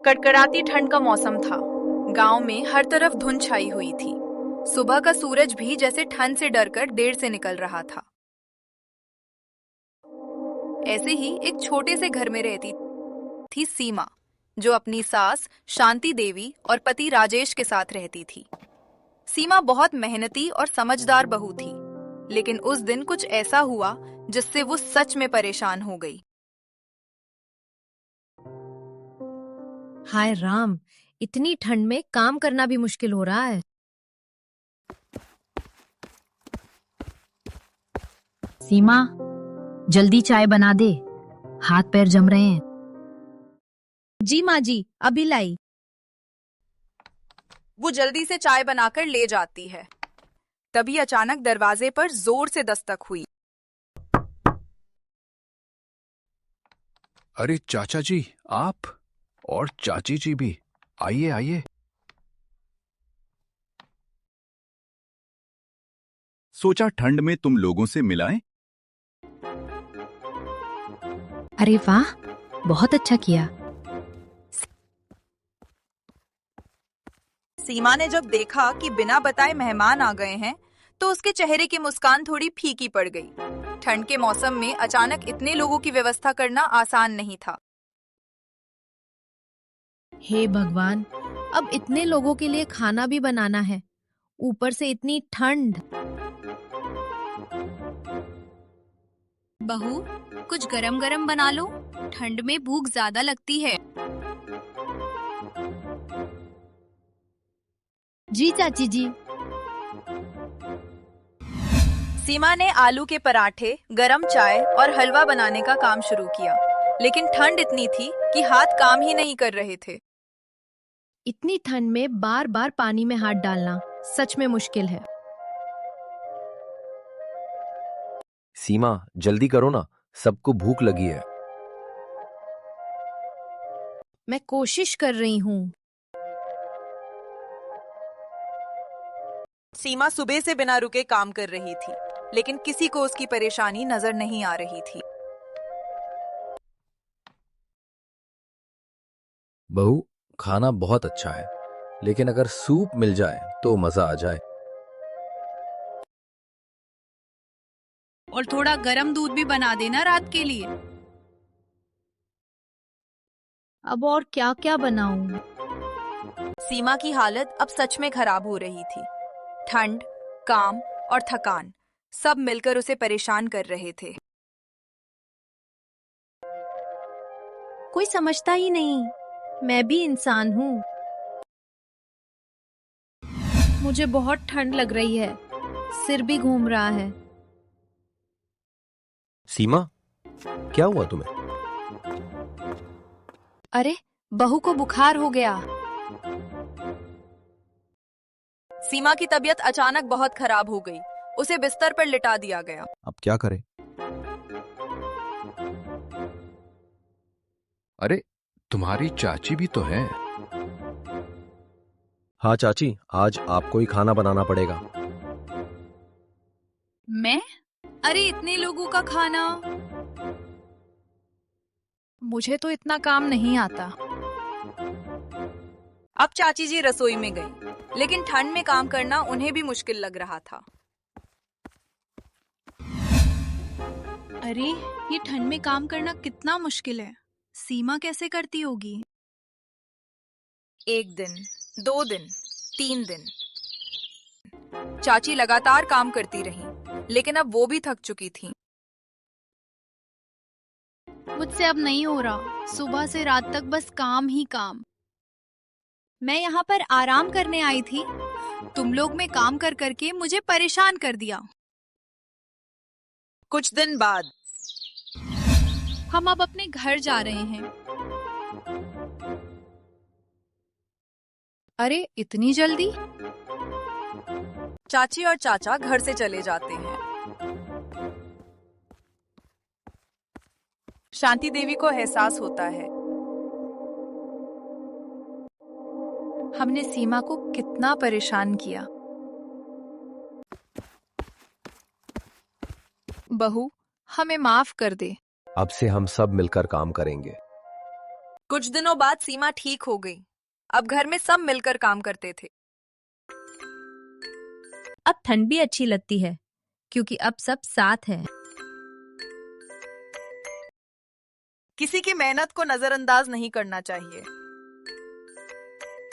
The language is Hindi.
कड़कड़ाती ठंड का मौसम था। गांव में हर तरफ धुंध छाई हुई थी। सुबह का सूरज भी जैसे ठंड से डरकर देर से निकल रहा था। ऐसे ही एक छोटे से घर में रहती थी सीमा, जो अपनी सास शांति देवी और पति राजेश के साथ रहती थी। सीमा बहुत मेहनती और समझदार बहू थी, लेकिन उस दिन कुछ ऐसा हुआ जिससे वो सच में परेशान हो गई। हाय राम, इतनी ठंड में काम करना भी मुश्किल हो रहा है। सीमा, जल्दी चाय बना दे, हाथ पैर जम रहे हैं। जी माँ जी, अभी लाई। वो जल्दी से चाय बनाकर ले जाती है। तभी अचानक दरवाजे पर जोर से दस्तक हुई। अरे चाचा जी, आप और चाची जी भी, आइए आइए। सोचा ठंड में तुम लोगों से मिलाएं। अरे वाह, बहुत अच्छा किया। सीमा ने जब देखा कि बिना बताए मेहमान आ गए हैं, तो उसके चेहरे की मुस्कान थोड़ी फीकी पड़ गई। ठंड के मौसम में अचानक इतने लोगों की व्यवस्था करना आसान नहीं था। हे भगवान, अब इतने लोगों के लिए खाना भी बनाना है, ऊपर से इतनी ठंड। बहू, कुछ गरम गरम बना लो, ठंड में भूख ज्यादा लगती है। जी चाची जी। सीमा ने आलू के पराठे, गरम चाय और हलवा बनाने का काम शुरू किया, लेकिन ठंड इतनी थी कि हाथ काम ही नहीं कर रहे थे। इतनी ठंड में बार बार पानी में हाथ डालना सच में मुश्किल है। सीमा, जल्दी करो ना, सबको भूख लगी है। मैं कोशिश कर रही हूँ। सीमा सुबह से बिना रुके काम कर रही थी, लेकिन किसी को उसकी परेशानी नजर नहीं आ रही थी। बहू, खाना बहुत अच्छा है, लेकिन अगर सूप मिल जाए तो मजा आ जाए। और थोड़ा गरम दूध भी बना देना रात के लिए। अब और क्या क्या बनाऊं? सीमा की हालत अब सच में खराब हो रही थी। ठंड, काम और थकान सब मिलकर उसे परेशान कर रहे थे। कोई समझता ही नहीं, मैं भी इंसान हूँ। मुझे बहुत ठंड लग रही है, सिर भी घूम रहा है। सीमा, क्या हुआ तुम्हें? अरे, बहू को बुखार हो गया। सीमा की तबीयत अचानक बहुत खराब हो गई। उसे बिस्तर पर लिटा दिया गया। अब क्या करें? अरे, तुम्हारी चाची भी तो है। हाँ चाची, आज आपको ही खाना बनाना पड़ेगा। मैं? अरे इतने लोगों का खाना। मुझे तो इतना काम नहीं आता। अब चाची जी रसोई में गई, लेकिन ठंड में काम करना उन्हें भी मुश्किल लग रहा था। अरे, ये ठंड में काम करना कितना मुश्किल है। सीमा कैसे करती होगी? एक दिन, 2 दिन, 3 दिन। चाची लगातार काम करती रहीं, लेकिन अब वो भी थक चुकी थीं। मुझसे अब नहीं हो रहा, सुबह से रात तक बस काम ही काम। मैं यहाँ पर आराम करने आई थी, तुम लोग में काम कर करके मुझे परेशान कर दिया। कुछ दिन बाद हम अब अपने घर जा रहे हैं। अरे, इतनी जल्दी? चाची और चाचा घर से चले जाते हैं। शांति देवी को एहसास होता है, हमने सीमा को कितना परेशान किया। बहू, हमें माफ कर दे। अब से हम सब मिलकर काम करेंगे। कुछ दिनों बाद सीमा ठीक हो गई। अब घर में सब मिलकर काम करते थे। अब ठंड भी अच्छी लगती है क्योंकि अब सब साथ हैं। किसी की मेहनत को नजरअंदाज नहीं करना चाहिए।